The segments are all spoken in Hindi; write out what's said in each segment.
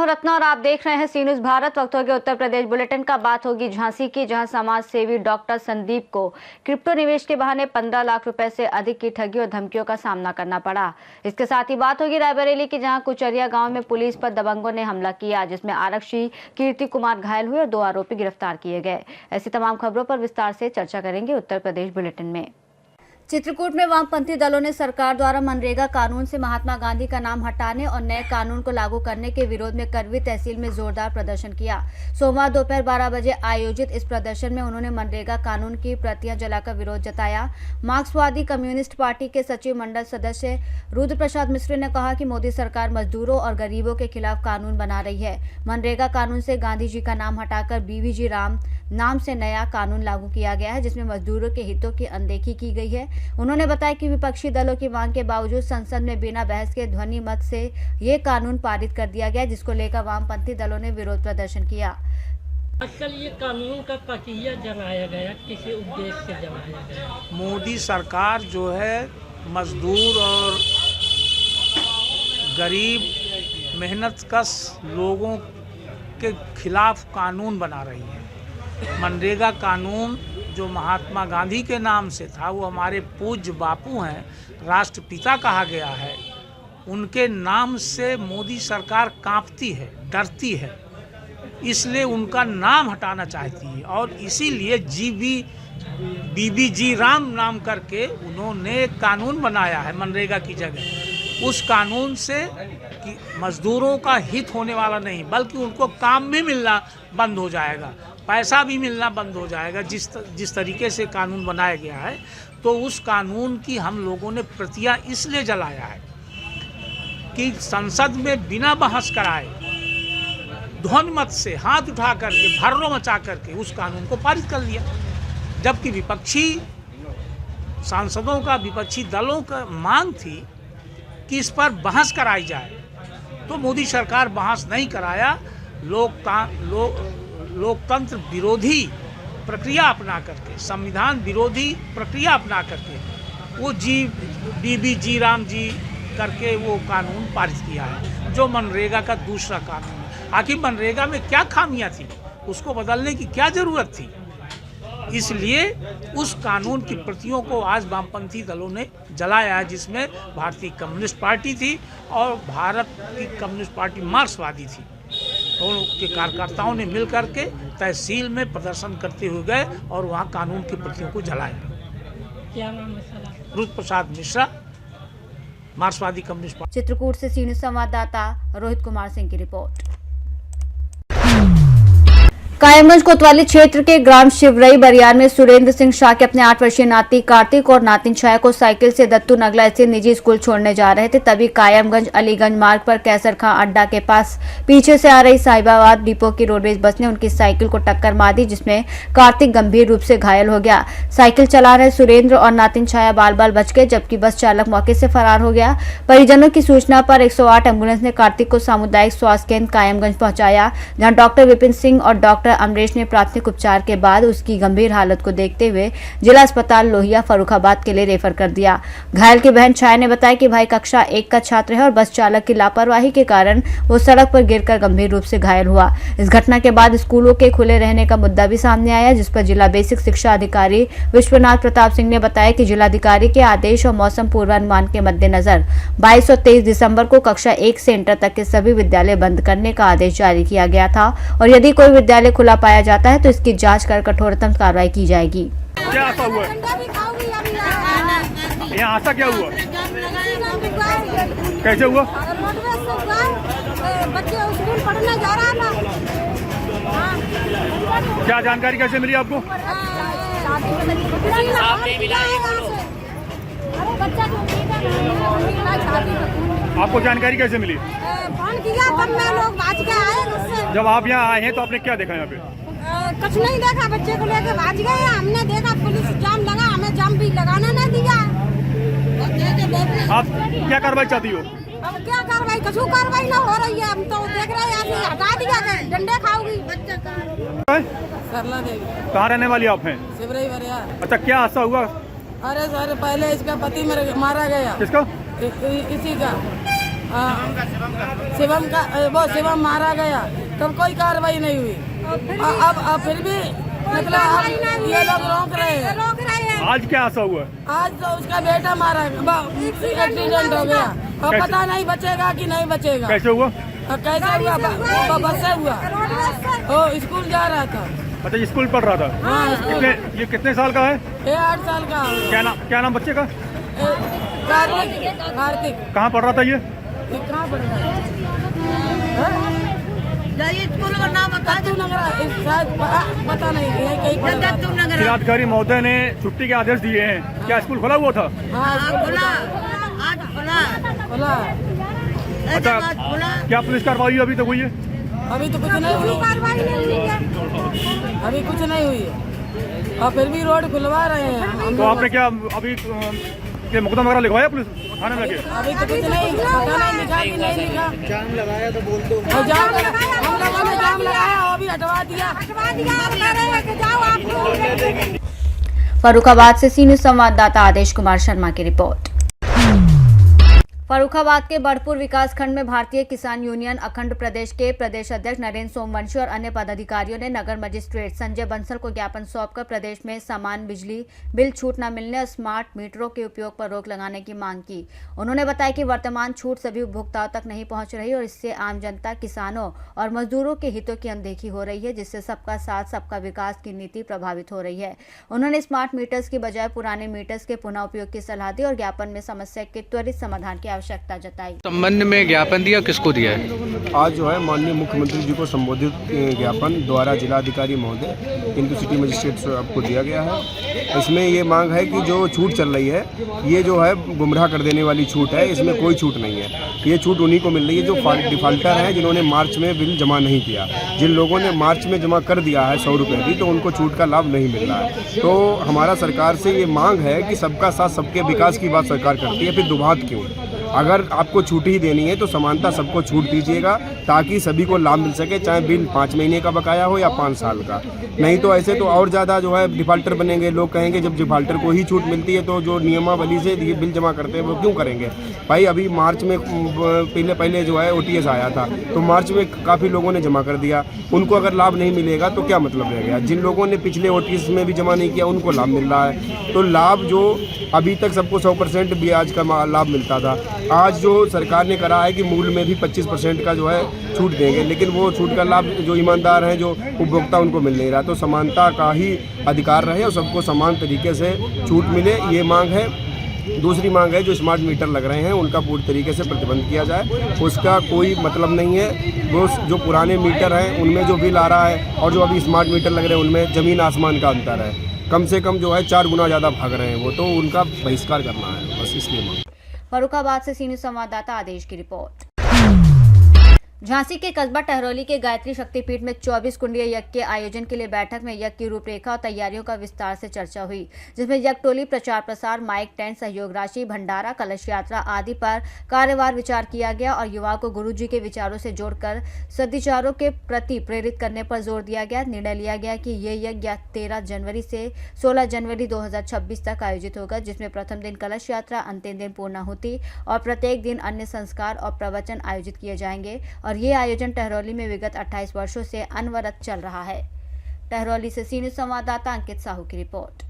रत्ना और आप देख रहे हैं सी न्यूज़ भारत। वक्त हो गया उत्तर प्रदेश बुलेटिन का। बात होगी झांसी की, जहां समाज सेवी डॉक्टर संदीप को क्रिप्टो निवेश के बहाने 15 लाख रुपए से अधिक की ठगी और धमकियों का सामना करना पड़ा। इसके साथ ही बात होगी रायबरेली की, जहां कुचरिया गांव में पुलिस पर दबंगों ने हमला किया, जिसमें आरक्षी कीर्ति कुमार घायल हुए और 2 आरोपी गिरफ्तार किए गए। ऐसी तमाम खबरों पर विस्तार से चर्चा करेंगे उत्तर प्रदेश बुलेटिन में। चित्रकूट में वामपंथी दलों ने सरकार द्वारा मनरेगा कानून से महात्मा गांधी का नाम हटाने और नए कानून को लागू करने के विरोध में करवी तहसील में जोरदार प्रदर्शन किया। सोमवार दोपहर 12 बजे आयोजित इस प्रदर्शन में उन्होंने मनरेगा कानून की प्रतियां जलाकर विरोध जताया। मार्क्सवादी कम्युनिस्ट पार्टी के सचिव मंडल सदस्य रुद्र प्रसाद मिश्र ने कहा कि मोदी सरकार मजदूरों और गरीबों के खिलाफ कानून बना रही है। मनरेगा कानून से गांधी जी का नाम हटाकर बीवीजी राम नाम से नया कानून लागू किया गया है, जिसमें मजदूरों के हितों की अनदेखी की गई है। उन्होंने बताया कि विपक्षी दलों की मांग के बावजूद संसद में बिना बहस के ध्वनि मत से ये कानून पारित कर दिया गया, जिसको लेकर वामपंथी दलों ने विरोध प्रदर्शन किया। आजकल ये कानून का प्रक्रिया जमाया गया, किसी उद्देश्य से जमाया गया। मोदी सरकार जो है मजदूर और गरीब मेहनतकश लोगों के खिलाफ कानून बना रही है। मनरेगा कानून जो महात्मा गांधी के नाम से था, वो हमारे पूज्य बापू हैं, राष्ट्रपिता कहा गया है, उनके नाम से मोदी सरकार कांपती है, डरती है, इसलिए उनका नाम हटाना चाहती है। और इसीलिए बीबीजी राम नाम करके उन्होंने कानून बनाया है मनरेगा की जगह। उस कानून से कि मजदूरों का हित होने वाला नहीं, बल्कि उनको काम भी मिलना बंद हो जाएगा, पैसा भी मिलना बंद हो जाएगा। जिस तरीके से कानून बनाया गया है, तो उस कानून की हम लोगों ने प्रतियां इसलिए जलाया है कि संसद में बिना बहस कराए ध्वनिमत से हाथ उठा करके भर्रों मचा करके उस कानून को पारित कर लिया। जबकि विपक्षी सांसदों का, विपक्षी दलों का मांग थी कि इस पर बहस कराई जाए, तो मोदी सरकार बहस नहीं कराया, लोकतंत्र विरोधी प्रक्रिया अपना करके, संविधान विरोधी प्रक्रिया अपना करके वो बीबीजी राम जी करके वो कानून पारित किया है, जो मनरेगा का दूसरा कानून है। आखिर मनरेगा में क्या खामियां थी, उसको बदलने की क्या ज़रूरत थी? इसलिए उस कानून की प्रतियों को आज वामपंथी दलों ने जलाया है, जिसमें भारतीय कम्युनिस्ट पार्टी थी और भारत की कम्युनिस्ट पार्टी मार्क्सवादी थी। दोनों के कार्यकर्ताओं ने मिल करके तहसील में प्रदर्शन करते हुए गए और वहाँ कानून की प्रतियों को जलाया। क्या नाम है? रुद्र प्रसाद मिश्रा, मार्क्सवादी कम्युनिस्ट पार्टी। चित्रकूट से सी न्यूज़ संवाददाता रोहित कुमार सिंह की रिपोर्ट। कायमगंज कोतवाली क्षेत्र के ग्राम शिवरई बरियार में सुरेंद्र सिंह शाह के अपने 8 वर्षीय नाती कार्तिक और नातिन छाया को साइकिल से दत्तू नगला स्थित निजी स्कूल छोड़ने जा रहे थे। तभी कायमगंज अलीगंज मार्ग पर कैसर खां अड्डा के पास पीछे से आ रही साहिबाबाद डिपो की रोडवेज बस ने उनकी साइकिल को टक्कर मार दी, जिसमें कार्तिक गंभीर रूप से घायल हो गया। साइकिल चला रहे सुरेंद्र और नातिन छाया बाल बाल बच गए, जबकि बस चालक मौके से फरार हो गया। परिजनों की सूचना पर 108 एम्बुलेंस ने कार्तिक को सामुदायिक स्वास्थ्य केंद्र कायमगंज पहुंचाया, जहां डॉक्टर विपिन सिंह और डॉक्टर अमरेश ने प्राथमिक उपचार के बाद उसकी गंभीर हालत को देखते हुए जिला अस्पताल लोहिया फर्रुखाबाद के लिए रेफर कर दिया। घायल की बहन छाया ने बताया कि भाई कक्षा 1 का छात्र है और बस चालक की लापरवाही के कारण वो सड़क पर गिरकर गंभीर रूप से घायल हुआ। इस घटना के बाद स्कूलों के खुले रहने का मुद्दा भी सामने आया, जिस पर जिला बेसिक शिक्षा अधिकारी विश्वनाथ प्रताप सिंह ने बताया कि जिलाधिकारी के आदेश और मौसम पूर्वानुमान के मद्देनजर 22 और 23 दिसंबर को कक्षा 1 से इंटर तक के सभी विद्यालय बंद करने का आदेश जारी किया गया था, और यदि कोई विद्यालय खुला पाया जाता है तो इसकी जांच कर कठोरतम कार्रवाई की जाएगी। क्या ऐसा हुआ? यहाँ ऐसा क्या हुआ? कैसे हुआ? बच्चे स्कूल पढ़ने जा रहा था। क्या जानकारी कैसे मिली आपको? आपको जानकारी कैसे मिली? फोन किया तब मैं लोग भाग के आए। जब आप यहाँ आए हैं तो आपने क्या देखा यहाँ पे? कुछ नहीं देखा, बच्चे को लेके भाग गए। हमने देखा पुलिस जाम लगा, हमें जाम भी लगाना नहीं दिया। आप क्या कार्रवाई चाहती हो? अब क्या कार्रवाई, कुछ कार्रवाई ना हो रही है। हम तो देख रहे हैं, हटा दिया, डंडे खाओगी। सरला देवी। कहाँ रहने वाली आप हैं? शिवरई बरियार। अच्छा, क्या हादसा हुआ? अरे सर, पहले इसका पति मारा गया। किसका? इसी का। शिवम का वो शिवम मारा गया तब कोई कार्रवाई नहीं हुई। अब फिर भी मतलब अब ये लोग रोक रहे हैं। आज क्या हादसा हुआ? आज तो उसका बेटा मारा एक्सीडेंट हो गया और पता नहीं बचेगा कि नहीं बचेगा। कैसे हुआ? कैसे हुआ? बस से हुआ। वो स्कूल जा रहा था। अच्छा, स्कूल पढ़ रहा था। हाँ, ये कितने साल का है? ये 8 साल का। क्या नाम बच्चे का? कार्तिक। कहाँ पढ़ रहा था ये? कहाँ पढ़ रहा है? स्कूल का नाम शायद पता नहीं है कहीं। जिलाधिकारी महोदय ने छुट्टी के आदेश दिए हैं, क्या स्कूल खुला हुआ था? हाँ, खुला। आज खुला। अच्छा, क्या पुलिस कार्रवाई अभी तक हुई है? अभी तो कुछ नहीं हुई। अभी कुछ नहीं हुई है और फिर भी रोड खुलवा रहे हैं। तो आपने क्या अभी मुकदमा वगैरह लिखवाया पुलिस थाने में? अभी तो कुछ नहीं, पता नहीं लिखा कि नहीं लिखा। जाम लगाया तो बोल दो। जाम हम लोगों ने जाम लगाया वो भी हटवा दिया। फर्रुखाबाद से सी न्यूज संवाददाता आदेश कुमार शर्मा की रिपोर्ट। फर्रुखाबाद के बड़पुर विकास खंड में भारतीय किसान यूनियन अखंड प्रदेश के प्रदेश अध्यक्ष नरेंद्र सोमवंशी और अन्य पदाधिकारियों ने नगर मजिस्ट्रेट संजय बंसल को ज्ञापन सौंपकर प्रदेश में समान बिजली बिल छूट न मिलने और स्मार्ट मीटरों के उपयोग पर रोक लगाने की मांग की। उन्होंने बताया कि वर्तमान छूट सभी उपभोक्ताओं तक नहीं पहुंच रही और इससे आम जनता, किसानों और मजदूरों के हितों की अनदेखी हो रही है, जिससे सबका साथ सबका विकास की नीति प्रभावित हो रही है। उन्होंने स्मार्ट मीटर्स की बजाय पुराने मीटर्स के पुनः उपयोग की सलाह दी और ज्ञापन में समस्या के त्वरित समाधान की आवश्यकता जताई। संबंध में ज्ञापन दिया, किसको दिया है? आज जो है माननीय मुख्यमंत्री जी को संबोधित ज्ञापन द्वारा जिलाधिकारी महोदय इंदु सिटी मजिस्ट्रेट साहब को दिया गया है। इसमें ये मांग है कि जो छूट चल रही है ये जो है गुमराह कर देने वाली छूट है, इसमें कोई छूट नहीं है। ये छूट उन्हीं को मिल रही है जो डिफाल्टर हैं, जिन्होंने मार्च में बिल जमा नहीं किया। जिन लोगों ने मार्च में जमा कर दिया है 100 रुपये भी, तो उनको छूट का लाभ नहीं मिल रहा है। तो हमारा सरकार से ये मांग है कि सबका साथ सबके विकास की बात सरकार करती है, फिर दुभात क्यों? अगर आपको छूट ही देनी है तो समानता सबको छूट दीजिएगा ताकि सभी को लाभ मिल सके, चाहे बिल 5 महीने का बकाया हो या 5 साल का। नहीं तो ऐसे तो और ज़्यादा जो है डिफाल्टर बनेंगे। लोग कहेंगे जब डिफाल्टर को ही छूट मिलती है तो जो नियमावली से ये बिल जमा करते हैं वो क्यों करेंगे? भाई अभी मार्च में पहले जो है OTS आया था, तो मार्च में काफ़ी लोगों ने जमा कर दिया। उनको अगर लाभ नहीं मिलेगा तो क्या मतलब रह गया? जिन लोगों ने पिछले OTS में भी जमा नहीं किया उनको लाभ मिल रहा है। तो लाभ जो अभी तक सबको 100% ब्याज का लाभ मिलता था, आज जो सरकार ने करा है कि मूल में भी 25% का जो है छूट देंगे, लेकिन वो छूट का लाभ जो ईमानदार हैं, जो उपभोक्ता, उनको मिल नहीं रहा। तो समानता का ही अधिकार रहे और सबको समान तरीके से छूट मिले, ये मांग है। दूसरी मांग है जो स्मार्ट मीटर लग रहे हैं उनका पूरी तरीके से प्रतिबंध किया जाए। उसका कोई मतलब नहीं है। वो जो पुराने मीटर हैं उनमें जो बिल आ रहा है और जो अभी स्मार्ट मीटर लग रहे हैं उनमें ज़मीन आसमान का अंतर है। कम से कम जो है 4 गुना ज़्यादा भाग रहे हैं वो, तो उनका बहिष्कार करना है, बस इसलिए मांग। फर्रुखाबाद से सी न्यूज संवाददाता आदेश की रिपोर्ट। झांसी के कस्बा टहरौली के गायत्री शक्तिपीठ में 24 कुंडीय यज्ञ के आयोजन के लिए बैठक में यज्ञ की रूपरेखा और तैयारियों का विस्तार से चर्चा हुई, जिसमें यज्ञ टोली, प्रचार प्रसार, माइक, टेंट, सहयोग राशि, भंडारा, कलश यात्रा आदि पर कार्यवार विचार किया गया और युवाओं को गुरु जी के विचारों से जोड़कर सद्विचारों के प्रति प्रेरित करने पर जोर दिया गया। निर्णय लिया गया कि ये यज्ञ 13 जनवरी से 16 जनवरी 2026 तक आयोजित होगा, जिसमें प्रथम दिन कलश यात्रा, अंतिम दिन पूर्णाहुति और प्रत्येक दिन अन्य संस्कार और प्रवचन आयोजित किए जाएंगे। और ये आयोजन टहरौली में विगत 28 वर्षों से अनवरत चल रहा है। टहरौली से सी न्यूज संवाददाता अंकित साहू की रिपोर्ट।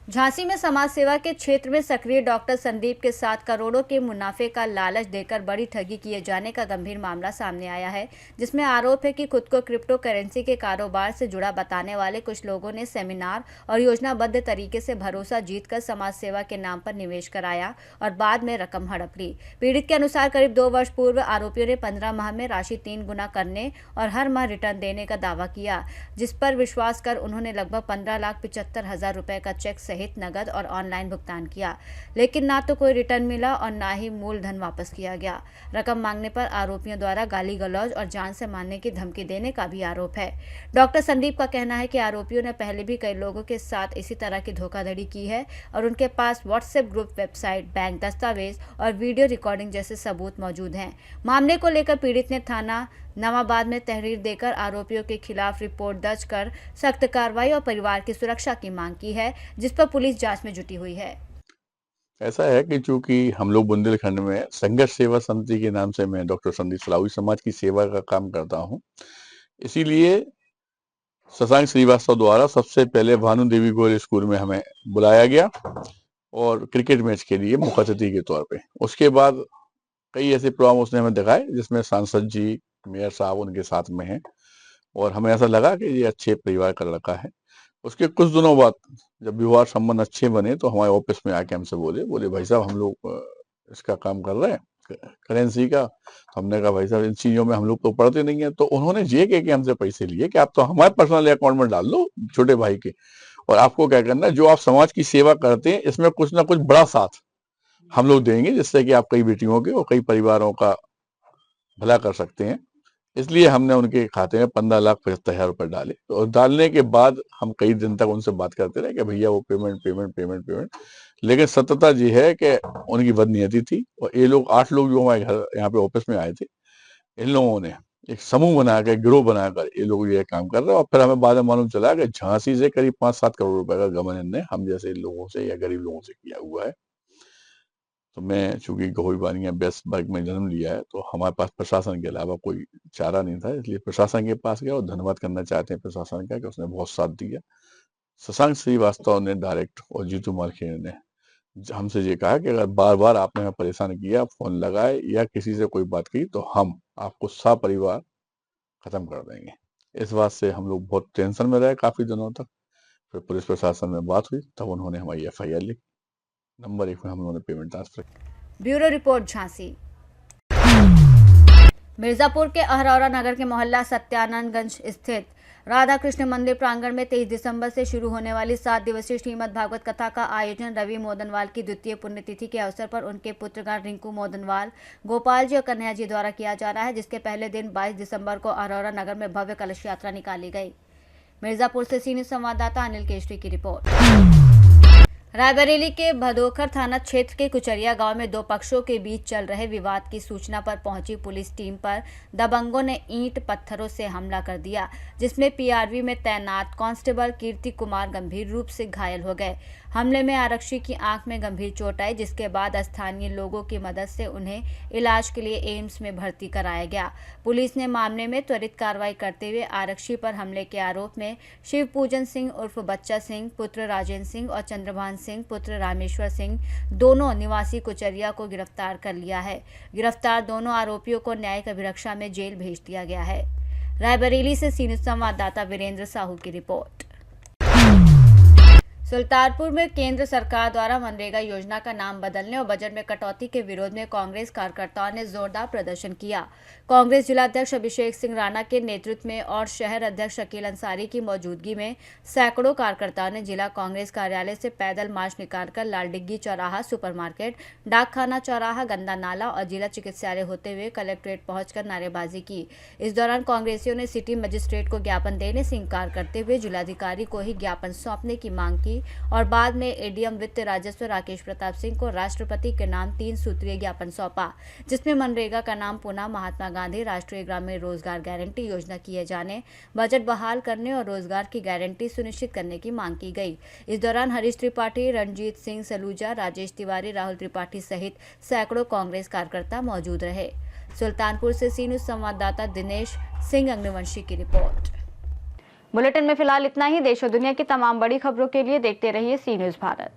झांसी में समाज सेवा के क्षेत्र में सक्रिय डॉक्टर संदीप के साथ करोड़ों के मुनाफे का लालच देकर बड़ी ठगी किए जाने का गंभीर मामला सामने आया है, जिसमें आरोप है कि खुद को क्रिप्टो करेंसी के कारोबार से जुड़ा बताने वाले कुछ लोगों ने सेमिनार और योजनाबद्ध तरीके से भरोसा जीतकर समाज सेवा के नाम पर निवेश कराया और बाद में रकम हड़प ली। पीड़ित के अनुसार करीब 2 वर्ष पूर्व आरोपियों ने 15 माह में राशि 3 गुना करने और हर माह रिटर्न देने का दावा किया, जिस पर विश्वास कर उन्होंने लगभग 15,75,000 रुपए का चेक सहित नगद और ऑनलाइन भुगतान किया, लेकिन ना तो कोई रिटर्न मिला और ना ही मूलधन वापस किया गया। रकम मांगने पर आरोपियों द्वारा गाली गलौज और जान से मारने की धमकी देने का भी आरोप है। डॉक्टर संदीप का कहना है कि आरोपियों ने पहले भी कई लोगों के साथ इसी तरह की धोखाधड़ी की है और उनके पास व्हाट्सएप ग्रुप, वेबसाइट, बैंक दस्तावेज और वीडियो रिकॉर्डिंग जैसे सबूत मौजूद हैं। मामले को लेकर पीड़ित ने थाना नवाबाद में तहरीर देकर आरोपियों के खिलाफ रिपोर्ट दर्ज कर सख्त कार्रवाई और परिवार की सुरक्षा की मांग की है, जिस पर पुलिस जांच में जुटी हुई है। ऐसा है कि चूंकि हम लोग बुंदेलखंड में संघर्ष सेवा समिति के नाम से मैं डॉक्टर संदीप सलावी समाज की सेवा का काम करता हूं, इसीलिए शशांक श्रीवास्तव द्वारा सबसे पहले भानु देवी गोयल स्कूल में हमें बुलाया गया और क्रिकेट मैच के लिए मुख्य अतिथि के तौर पे। उसके बाद कई ऐसे प्रोग्राम उसने हमें दिखाए जिसमें सांसद जी, मेयर साहब उनके साथ में हैं और हमें ऐसा लगा कि ये अच्छे परिवार का लड़का है। उसके कुछ दिनों बाद जब व्यवहार संबंध अच्छे बने तो हमारे ऑफिस में आके हमसे बोले भाई साहब हम लोग इसका काम कर रहे हैं करेंसी का। तो हमने कहा भाई साहब इन चीजों में हम लोग तो पढ़ते नहीं है। तो उन्होंने ये कह के हमसे पैसे लिए कि आप तो हमारे पर्सनल अकाउंट में डाल दो छोटे भाई के, और आपको क्या करना है, जो आप समाज की सेवा करते हैं इसमें कुछ ना कुछ बड़ा साथ हम लोग देंगे, जिससे कि आप कई बेटियों के और कई परिवारों का भला कर सकते हैं। इसलिए हमने उनके खाते में 15,75,000 रुपए डाले और डालने के बाद हम कई दिन तक उनसे बात करते रहे कि भैया वो पेमेंट। लेकिन सत्यता ये है कि उनकी बदनीयती थी और ये लोग 8 लोग जो हमारे घर यहाँ पे ऑफिस में आए थे, इन लोगों ने एक समूह बनाकर, गिरोह बनाकर ये लोग ये काम कर रहे हैं। और फिर हमें बाद में मालूम चला कि झांसी से करीब 5-7 करोड़ रुपए का गबन इनने हम जैसे लोगों से या गरीब लोगों से किया हुआ है। तो मैं चूंकि गहोई बानिया बेस्ट वर्ग में जन्म लिया है तो हमारे पास प्रशासन के अलावा कोई चारा नहीं था, इसलिए प्रशासन के पास गया और धन्यवाद करना चाहते हैं प्रशासन का कि उसने बहुत साथ दिया। शशांक श्रीवास्तव ने डायरेक्ट और जीतू मालखेड़े ने हमसे ये कहा कि अगर बार बार आपने हमें परेशान किया, फोन लगाए या किसी से कोई बात की, तो हम आपको सपरिवार खत्म कर देंगे। इस बात से हम लोग बहुत टेंशन में रहे काफी दिनों तक। फिर पुलिस प्रशासन में बात हुई, तब उन्होंने हमारी FIR लिखी। नंबर 1 में हम लोगों ने payment transfer. Bureau report Jhansi. Mirzapur के अहरौरा नगर के मोहल्ला सत्यानंदगंज स्थित राधा कृष्ण मंदिर प्रांगण में 23 दिसंबर से शुरू होने वाली 7 दिवसीय श्रीमद् भागवत कथा का आयोजन रवि मोदनवाल की द्वितीय पुण्यतिथि के अवसर पर उनके पुत्रगण रिंकू मोदनवाल, गोपाल जी और कन्हैया जी द्वारा किया जा रहा है, जिसके पहले दिन 22 दिसंबर को अहरौरा नगर में भव्य कलश यात्रा निकाली गई। मिर्जापुर से सीनियर संवाददाता अनिल केशरी की रिपोर्ट। रायबरेली के भदोखर थाना क्षेत्र के कुचरिया गांव में 2 पक्षों के बीच चल रहे विवाद की सूचना पर पहुंची पुलिस टीम पर दबंगों ने ईंट पत्थरों से हमला कर दिया, जिसमें PRV में तैनात कांस्टेबल कीर्ति कुमार गंभीर रूप से घायल हो गए। हमले में आरक्षी की आंख में गंभीर चोट आई, जिसके बाद स्थानीय लोगों की मदद से उन्हें इलाज के लिए एम्स में भर्ती कराया गया। पुलिस ने मामले में त्वरित कार्रवाई करते हुए आरक्षी पर हमले के आरोप में शिव पूजन सिंह उर्फ बच्चा सिंह पुत्र राजेंद्र सिंह और चंद्रभान सिंह पुत्र रामेश्वर सिंह, दोनों निवासी कुचरिया को गिरफ्तार कर लिया है। गिरफ्तार दोनों आरोपियों को न्यायिक अभिरक्षा में जेल भेज दिया गया है। रायबरेली से सीनियर संवाददाता वीरेंद्र साहू की रिपोर्ट। सुल्तानपुर में केंद्र सरकार द्वारा मनरेगा योजना का नाम बदलने और बजट में कटौती के विरोध में कांग्रेस कार्यकर्ताओं ने जोरदार प्रदर्शन किया। कांग्रेस जिलाध्यक्ष अभिषेक सिंह राणा के नेतृत्व में और शहर अध्यक्ष शकील अंसारी की मौजूदगी में सैकड़ों कार्यकर्ताओं ने जिला कांग्रेस कार्यालय से पैदल मार्च निकालकर लालडिग्गी चौराहा, सुपरमार्केट, डाकखाना चौराहा, गंदा नाला और जिला चिकित्सालय होते हुए कलेक्ट्रेट पहुंचकर नारेबाजी की। इस दौरान कांग्रेसियों ने सिटी मजिस्ट्रेट को ज्ञापन देने से इंकार करते हुए जिलाधिकारी को ही ज्ञापन सौंपने की मांग की और बाद में एडीएम वित्त राजस्व राकेश प्रताप सिंह को राष्ट्रपति के नाम 3 सूत्रीय ज्ञापन सौंपा, जिसमें मनरेगा का नाम पुनः महात्मा गांधी राष्ट्रीय ग्रामीण रोजगार गारंटी योजना किए जाने, बजट बहाल करने और रोजगार की गारंटी सुनिश्चित करने की मांग की गई। इस दौरान हरीश त्रिपाठी, रणजीत सिंह सलूजा, राजेश तिवारी, राहुल त्रिपाठी सहित सैकड़ों कांग्रेस कार्यकर्ता मौजूद रहे। सुल्तानपुर से सी न्यूज संवाददाता दिनेश सिंह अग्निवंशी की रिपोर्ट। बुलेटिन में फिलहाल इतना ही। देश और दुनिया की तमाम बड़ी खबरों के लिए देखते रहिए सी न्यूज भारत।